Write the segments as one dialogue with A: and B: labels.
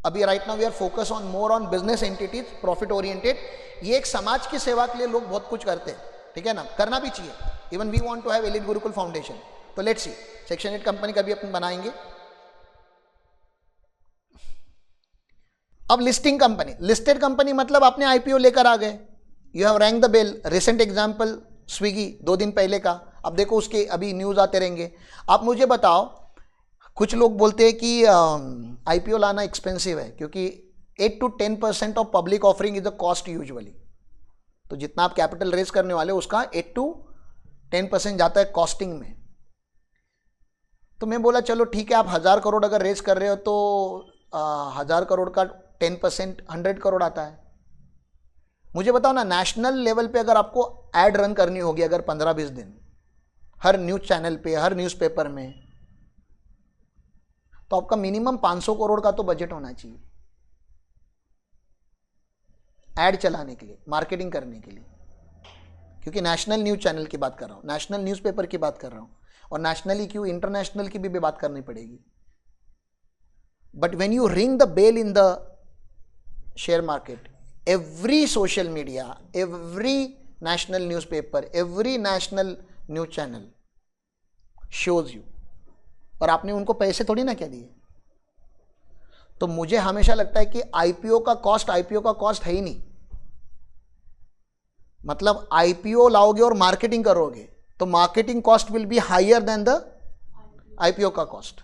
A: अभी right now we are focus on more on business entities, profit oriented. ये एक समाज की सेवा के लिए लोग बहुत कुछ करते हैं, ठीक है ना, करना भी चाहिए। Even we want to have elite Gurukul foundation. तो लेट्स सी सेक्शन 8 कंपनी का भी अपन बनाएंगे। अब लिस्टिंग कंपनी, लिस्टेड कंपनी मतलब आपने आईपीओ लेकर आ गए, you have rank the bell. Recent example Swiggy 2 दिन पहले का, अब देखो उसके अभी न्यूज़ आते रहेंगे। आप मुझे बताओ, कुछ लोग बोलते हैं कि आईपीओ लाना एक्सपेंसिव है क्योंकि 8 to 10% of public offering is the cost usually. तो जितना आप कैपिटल रेज करने वाले हो उसका 8 to 10% जाता है कॉस्टिंग में। तो मैं बोला चलो ठीक है, आप 1000 करोड़ अगर रेज कर रहे हो तो 1000 करोड़ का 10% 100 करोड़ आता है। मुझे बताओ ना, नेशनल लेवल पे अगर आपको एड रन करनी होगी अगर 15-20 दिन हर न्यूज चैनल पे, हर न्यूज़पेपर में, तो आपका मिनिमम 500 करोड़ का तो बजट होना चाहिए एड चलाने के लिए, मार्केटिंग करने के लिए। क्योंकि नेशनल न्यूज चैनल की बात कर रहा हूं, नेशनल न्यूज़पेपर की बात कर रहा हूं, और नेशनली क्यों इंटरनेशनल की भी बात करनी पड़ेगी। But when you ring the bell in the share market, every social media, every national newspaper, every national news channel shows you, और आपने उनको पैसे थोड़ी ना क्या दिए। तो मुझे हमेशा लगता है कि आईपीओ का कॉस्ट है ही नहीं। मतलब आईपीओ लाओगे और मार्केटिंग करोगे तो marketing cost will be higher than the IPO का कॉस्ट।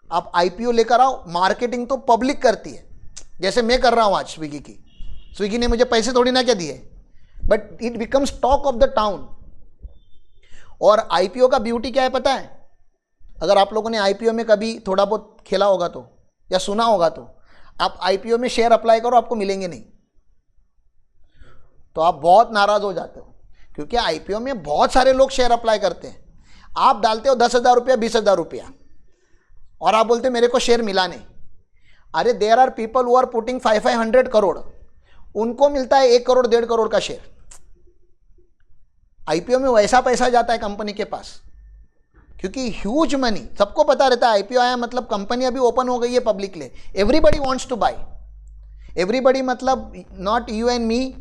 A: आप आईपीओ लेकर आओ, मार्केटिंग तो पब्लिक करती है, जैसे मैं कर रहा हूं आज स्विगी की। स्विगी ने मुझे पैसे थोड़ी ना क्या दिए, but it becomes talk of the town. और आईपीओ का ब्यूटी क्या है पता है? अगर आप लोगों ने आईपीओ में कभी थोड़ा बहुत खेला होगा तो, या सुना होगा तो, आप आईपीओ में शेयर अप्लाई करो, आपको मिलेंगे नहीं, तो आप बहुत नाराज हो जाते हो। क्योंकि आईपीओ में बहुत सारे लोग शेयर अप्लाई करते हैं। आप डालते हो 10,000 रुपया, 20,000 रुपया, और आप बोलते मेरे को शेयर मिला नहीं। अरे there are people who are putting 500 crore, उनको मिलता है 1 करोड़ 1.5 करोड़ का शेयर। आईपीओ में वैसा पैसा जाता है कंपनी के पास, क्योंकि ह्यूज मनी, सबको पता रहता है आईपीओ आया मतलब कंपनी अभी ओपन हो गई है पब्लिक ले, everybody wants to buy. Everybody मतलब नॉट यू एंड मी,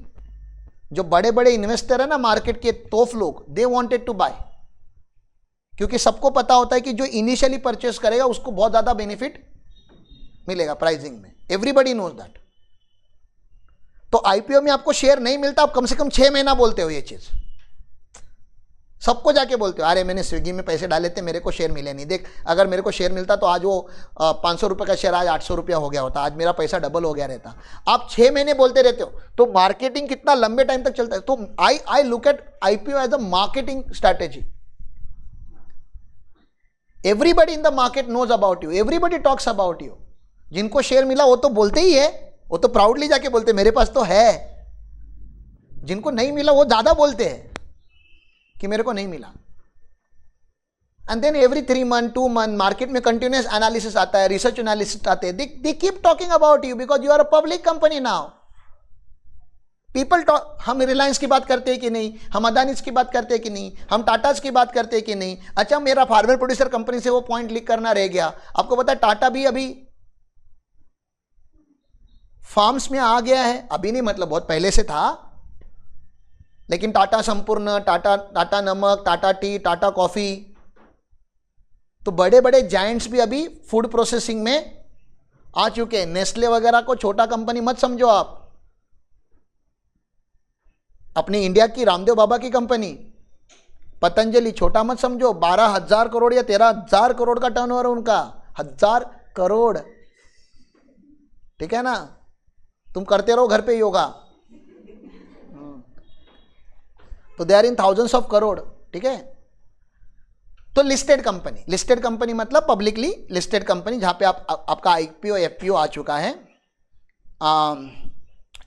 A: जो बड़े बड़े इन्वेस्टर है ना मार्केट के तोफ लोग, दे वांटेड टू बाय, क्योंकि सबको पता होता है कि जो इनिशियली परचेस करेगा उसको बहुत ज्यादा बेनिफिट मिलेगा प्राइसिंग में। Everybody knows that. तो आईपीओ में आपको शेयर नहीं मिलता, आप कम से कम 6 महीना बोलते हो ये चीज, सबको जाके बोलते हो, अरे मैंने स्विगी में पैसे डाले थे, मेरे को शेयर मिले नहीं। देख, अगर मेरे को शेयर मिलता तो आज वो 500 रुपये का शेयर आज 800 रुपया हो गया होता, आज मेरा पैसा डबल हो गया रहता। आप 6 महीने बोलते रहते हो, तो मार्केटिंग कितना लंबे टाइम तक चलता है। तो I look at IPO as a marketing strategy. Everybody in the market knows about you, everybody talks about you. जिनको शेयर मिला वो तो बोलते ही है, वो तो प्राउडली जाके बोलते मेरे पास तो है। जिनको नहीं मिला वो ज्यादा बोलते हैं कि मेरे को नहीं मिला। And then every 3 month 2 month market में कंटिन्यूस एनालिसिस आता है, रिसर्च एनालिसिस आते हैं, they keep talking about you because you are a public company now. People talk. हम रिलायंस की बात करते हैं कि नहीं, हम अदानीज की बात करते हैं कि नहीं, हम टाटाज की बात करते हैं कि नहीं। अच्छा, मेरा फार्मर प्रोड्यूसर कंपनी से वो पॉइंट लिख करना रह गया। आपको पता है टाटा भी अभी फार्म्स में आ गया है, अभी नहीं मतलब बहुत पहले से था, लेकिन टाटा संपूर्ण, टाटा नमक, टाटा टी, टाटा कॉफी, तो बड़े बड़े जायंट्स भी अभी फूड प्रोसेसिंग में आ चुके हैं। नेस्ले वगैरह को छोटा कंपनी मत समझो आप। अपनी इंडिया की रामदेव बाबा की कंपनी पतंजलि छोटा मत समझो। 12,000 करोड़ या 13,000 करोड़ का टर्नओवर है उनका, 1000 करोड़, ठीक है ना। तुम करते रहो घर पे योगा, तो they are in thousands of crore, ठीक है। तो लिस्टेड कंपनी मतलब पब्लिकली लिस्टेड कंपनी, जहां पे आपका आईपीओ एफपीओ आ चुका है।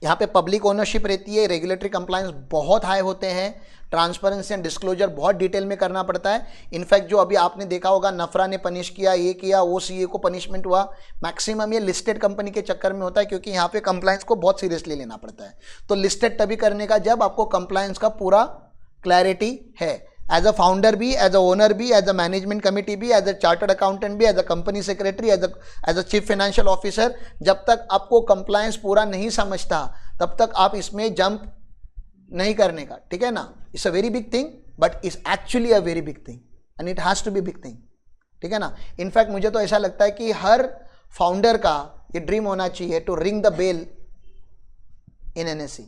A: यहाँ पे पब्लिक ओनरशिप रहती है, रेगुलेटरी कंप्लायंस बहुत हाई होते हैं, ट्रांसपेरेंसी एंड डिस्क्लोजर बहुत डिटेल में करना पड़ता है। इनफैक्ट जो अभी आपने देखा होगा नफरा ने पनिश किया, ये किया, वो सीए को पनिशमेंट हुआ, मैक्सिमम ये लिस्टेड कंपनी के चक्कर में होता है, क्योंकि यहाँ पे कंप्लायंस को बहुत सीरियसली लेना पड़ता है। तो लिस्टेड तभी करने का जब आपको कंप्लायंस का पूरा क्लैरिटी है। एज अ फाउंडर भी, एज अ ओनर भी, एज अ मैनेजमेंट कमिटी भी, एज अ चार्टर्ड अकाउंटेंट भी, as a company secretary, as a chief financial officer, जब तक आपको कंप्लायंस पूरा नहीं समझता तब तक आप इसमें जंप नहीं करने का, ठीक है ना। It's a very big thing but it's actually a very big thing and it has to be big thing, ठीक है ना। इनफैक्ट मुझे तो ऐसा लगता है कि हर फाउंडर का ये ड्रीम होना चाहिए to ring the bell in NSC,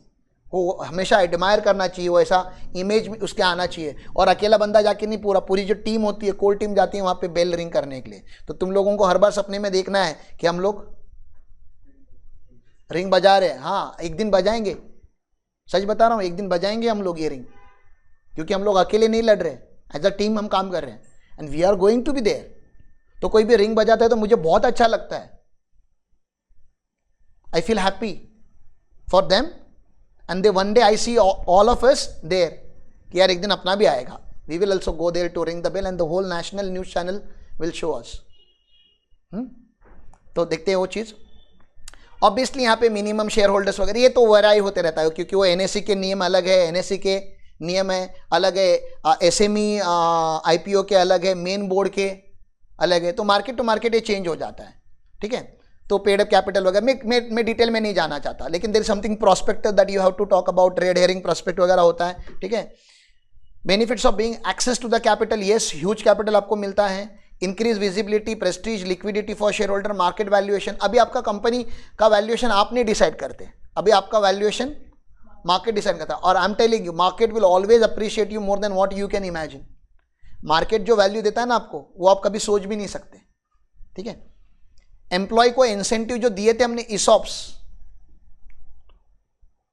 A: वो हमेशा एडमायर करना चाहिए, वो ऐसा इमेज उसके आना चाहिए। और अकेला बंदा जाके नहीं, पूरी जो टीम होती है, कोर टीम जाती है वहाँ पे बेल रिंग करने के लिए। तो तुम लोगों को हर बार सपने में देखना है कि हम लोग रिंग बजा रहे हैं। हाँ, एक दिन बजाएंगे, सच बता रहा हूँ, एक दिन बजाएंगे हम लोग ये रिंग, क्योंकि हम लोग अकेले नहीं लड़ रहे, एज अ टीम हम काम कर रहे हैं and we are going to be there. तो कोई भी रिंग बजाता है तो मुझे बहुत अच्छा लगता है, I feel happy for them and they one day I see all of us there कि यार एक दिन अपना भी आएगा, we will also go there to ring the bell and the whole national news channel will show us. तो देखते हैं वो चीज़। ऑब्वियसली यहाँ पे मिनिमम शेयर होल्डर्स वगैरह ये तो वराई होते रहता है, क्योंकि वो एनएससी के नियम अलग है, एनएससी के नियम है अलग है, एसएमई आईपीओ के अलग है, मेन बोर्ड के अलग है, तो मार्केट टू मार्केट ये चेंज हो जाता है, ठीक है। तो पेड अप कैपिटल वगैरह मैं डिटेल में नहीं जाना चाहता, लेकिन there is something prospect that you have to talk about, red herring prospect वगैरह होता है, ठीक है। Benefits of being access to the capital, yes huge capital आपको मिलता है, increase visibility, prestige, liquidity for share holder, market valuation. अभी आपका कंपनी का वैल्यूएशन आप नहीं डिसाइड करते, अभी आपका वैल्यूएशन मार्केट डिसाइड करता है। और I am telling you, market will always appreciate you more than what you can imagine. Market जो वैल्यू देता है ना आपको, वो आप कभी सोच भी नहीं सकते, ठीक है। एम्प्लॉय को इंसेंटिव जो दिए थे हमने ईसॉप्स,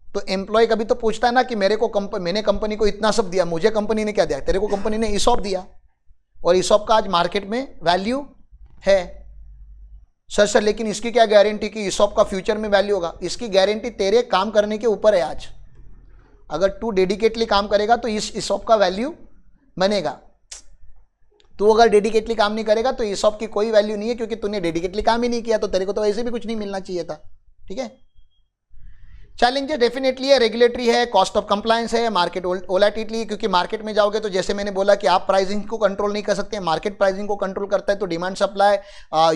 A: तो एम्प्लॉय कभी तो पूछता है ना कि मैंने कंपनी को इतना सब दिया, मुझे कंपनी ने क्या दिया? तेरे को कंपनी ने ईसॉप दिया, और ईसॉप का आज मार्केट में वैल्यू है। सर लेकिन इसकी क्या गारंटी कि ईसॉप का फ्यूचर में वैल्यू होगा? इसकी गारंटी तेरे काम करने के ऊपर है। आज अगर तू डेडिकेटली काम करेगा तो इस ईसॉप का वैल्यू बनेगा, तू अगर डेडिकेटली काम नहीं करेगा तो ईसॉप की कोई वैल्यू नहीं है, क्योंकि तूने डेडिकेटली काम ही नहीं किया, तो तेरे को तो ऐसे भी कुछ नहीं मिलना चाहिए था, ठीक है। चैलेंजेस डेफिनेटली है, रेगुलेटरी है, कॉस्ट ऑफ कंप्लायंस है, मार्केट वोलेटिलिटी, क्योंकि मार्केट में जाओगे तो जैसे मैंने बोला कि आप प्राइसिंग को कंट्रोल नहीं कर सकते, मार्केट प्राइसिंग को कंट्रोल करता है। तो डिमांड सप्लाई,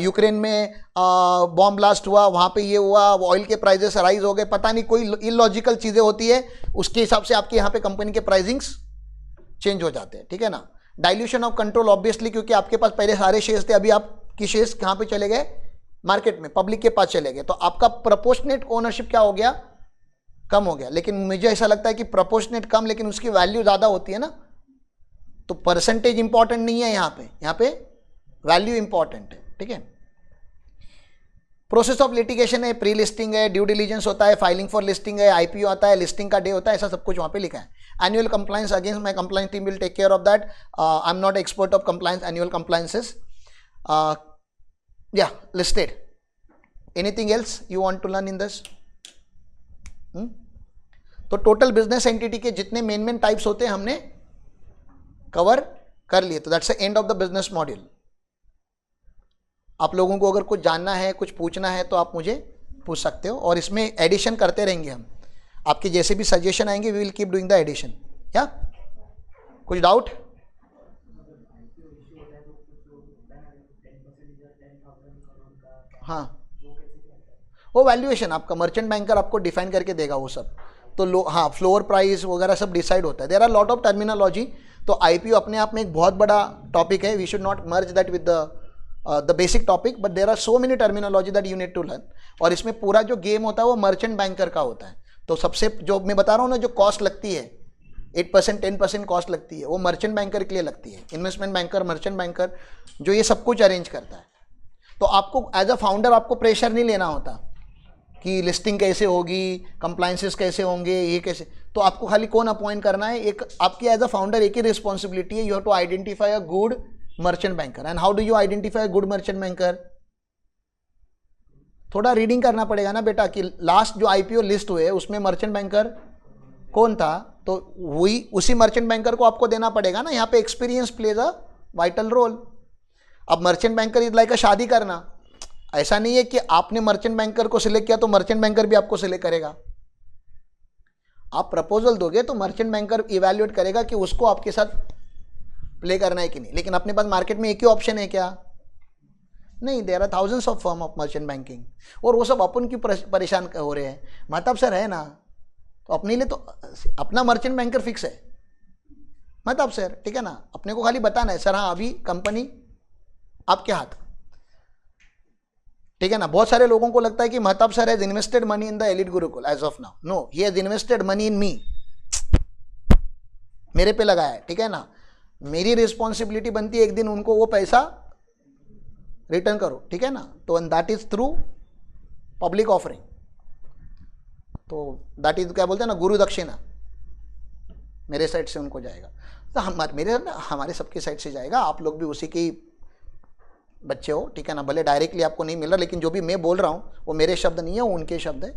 A: यूक्रेन में बॉम्ब ब्लास्ट हुआ, वहाँ पे ये हुआ, ऑयल के प्राइजेस राइज हो गए, पता नहीं कोई इलॉजिकल चीज़ें होती है, उसके हिसाब से आपके यहाँ पे कंपनी के प्राइसिंग्स चेंज हो जाते हैं, ठीक है ना। डाइल्यूशन ऑफ कंट्रोल ऑब्वियसली, क्योंकि आपके पास पहले सारे शेयर्स थे, अभी आपकी शेयर्स कहाँ पे चले गए? मार्केट में, पब्लिक के पास चले गए, तो आपका प्रोपोर्शनेट ओनरशिप क्या हो गया? कम हो गया। लेकिन मुझे ऐसा लगता है कि प्रोपोर्शनेट कम, लेकिन उसकी वैल्यू ज़्यादा होती है ना, तो परसेंटेज इंपॉर्टेंट नहीं है यहाँ पे वैल्यू इंपॉर्टेंट है, ठीक है। प्रोसेस ऑफ लिटिगेशन है, प्री लिस्टिंग है, ड्यू डिलीजेंस होता है, फाइलिंग फॉर लिस्टिंग है, आईपीओ आता है, लिस्टिंग का डे होता है, ऐसा सब कुछ वहाँ पे लिखा है। Annual compliance, against my compliance team will take care of that, I am not expert of compliance, annual compliances, या listed. Anything else you want to learn in this? तो टोटल बिजनेस एंटिटी के जितने main types होते हैं हमने cover कर लिए, तो that's the end of the business module. आप लोगों को अगर कुछ जानना है, कुछ पूछना है, तो आप मुझे पूछ सकते हो, और इसमें एडिशन करते रहेंगे हम। आपके जैसे भी सजेशन आएंगे, we will keep doing the edition. क्या कुछ डाउट? हाँ, वो वैल्यूएशन आपका मर्चेंट बैंकर आपको डिफाइन करके देगा वो सब। तो हाँ, फ्लोर प्राइस वगैरह सब डिसाइड होता है। There are lot of terminology. तो आईपीओ अपने आप में एक बहुत बड़ा टॉपिक है, we should not merge that with the basic topic, but there are so many terminology that you need to learn. और इसमें पूरा जो गेम होता है वो मर्चेंट बैंकर का होता है। तो सबसे जो मैं बता रहा हूँ ना, जो कॉस्ट लगती है 8% 10% कॉस्ट लगती है, वो मर्चेंट बैंकर के लिए लगती है। इन्वेस्टमेंट बैंकर, मर्चेंट बैंकर जो ये सब कुछ अरेंज करता है। तो आपको एज अ फाउंडर आपको प्रेशर नहीं लेना होता कि लिस्टिंग कैसे होगी, कंप्लायंसेस कैसे होंगे, ये कैसे। तो आपको खाली कौन अपॉइंट करना है, एक आपकी एज अ फाउंडर एक ही रिस्पॉन्सिबिलिटी है, you have to identify a good merchant banker. And how do you identify a good merchant banker? थोड़ा रीडिंग करना पड़ेगा ना बेटा, कि लास्ट जो आईपीओ लिस्ट हुए उसमें मर्चेंट बैंकर कौन था, तो वही उसी मर्चेंट बैंकर को आपको देना पड़ेगा ना। यहाँ पे experience plays a vital role. अब merchant banker is like a शादी करना, ऐसा नहीं है कि आपने मर्चेंट बैंकर को सिलेक्ट किया तो मर्चेंट बैंकर भी आपको सिलेक्ट करेगा। आप प्रपोजल दोगे तो मर्चेंट बैंकर इवैल्यूएट करेगा कि उसको आपके साथ प्ले करना है कि नहीं। लेकिन अपने पास मार्केट में एक ही ऑप्शन है क्या? नहीं, there are thousands of firm of merchant banking, और वो सब अपन क्यों परेशान हो रहे हैं? महताब सर है ना, तो अपने लिए तो अपना मर्चेंट बैंकर फिक्स है महताब सर, ठीक है ना। अपने को खाली बताना है सर हाँ अभी कंपनी आपके हाथ, ठीक है ना। बहुत सारे लोगों को लगता है कि Mahtab sir has invested money in the elite Gurukul as of now. No, he has invested money in me, मेरे पे लगाया है, ठीक है ना। मेरी रिस्पॉन्सिबिलिटी बनती है एक दिन उनको वो पैसा रिटर्न करो, ठीक है ना। तो that is through public offering, तो दैट इज क्या बोलते हैं ना, गुरु दक्षिणा मेरे साइड से उनको जाएगा। तो हमारे सबके साइड से जाएगा, आप लोग भी उसी के बच्चे हो, ठीक है ना। भले डायरेक्टली आपको नहीं मिल रहा, लेकिन जो भी मैं बोल रहा हूँ वो मेरे शब्द नहीं है, वो उनके शब्द है।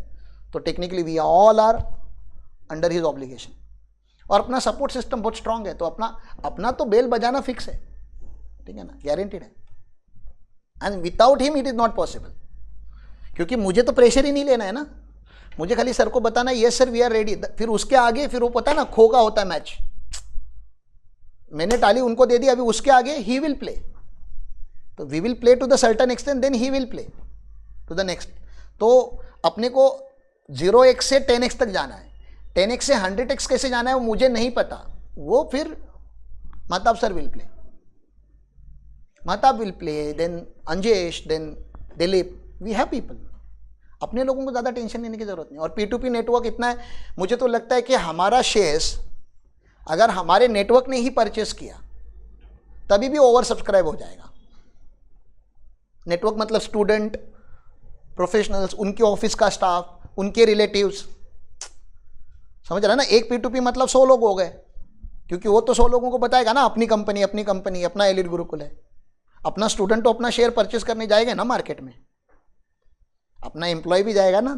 A: तो technically we all are under his obligation, और अपना सपोर्ट सिस्टम बहुत स्ट्रांग है। तो अपना तो बेल बजाना फिक्स है, ठीक है ना, गारंटीड है। And without him it is not possible, क्योंकि मुझे तो प्रेशर ही नहीं लेना है ना, मुझे खाली सर को बताना है yes sir we are ready. फिर उसके आगे फिर वो पता है ना खो का होता है मैच, मैंने टाली उनको दे दी, अभी उसके आगे ही विल प्ले। तो we will play to the certain extent, then he will play to the next. तो अपने को 0x से 10x तक जाना है, 10x से 100x कैसे जाना है वो मुझे नहीं पता, वो फिर Mahtab sir will play, Mahtab will play, then Anjesh, then Dilip, we have people. अपने लोगों को ज़्यादा टेंशन लेने की जरूरत नहीं। और P2P नेटवर्क इतना है, मुझे तो लगता है कि हमारा शेयर्स अगर हमारे नेटवर्क ने ही परचेस किया तभी भी ओवर सब्सक्राइब हो जाएगा। नेटवर्क मतलब स्टूडेंट, प्रोफेशनल्स, उनके ऑफिस का स्टाफ, उनके रिलेटिव्स, समझ रहे हैं ना। एक P2P मतलब 100 लोग हो गए, क्योंकि वो तो 100 लोगों को बताएगा ना अपनी कंपनी अपना एलिट गुरुकुल है। अपना स्टूडेंट तो अपना शेयर परचेस करने जाएगा ना मार्केट में, अपना एम्प्लॉय भी जाएगा ना।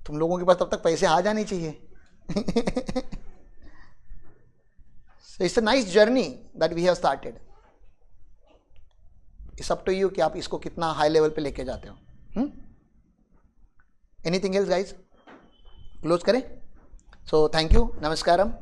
A: तुम लोगों के पास तब तक पैसे आ जाने चाहिए। So it's a nice journey that we have started. It's up to you कि आप इसको कितना हाई लेवल पे लेके जाते हो। एनीथिंग एल्स गाइज, क्लोज करें? So thank you, नमस्कारम।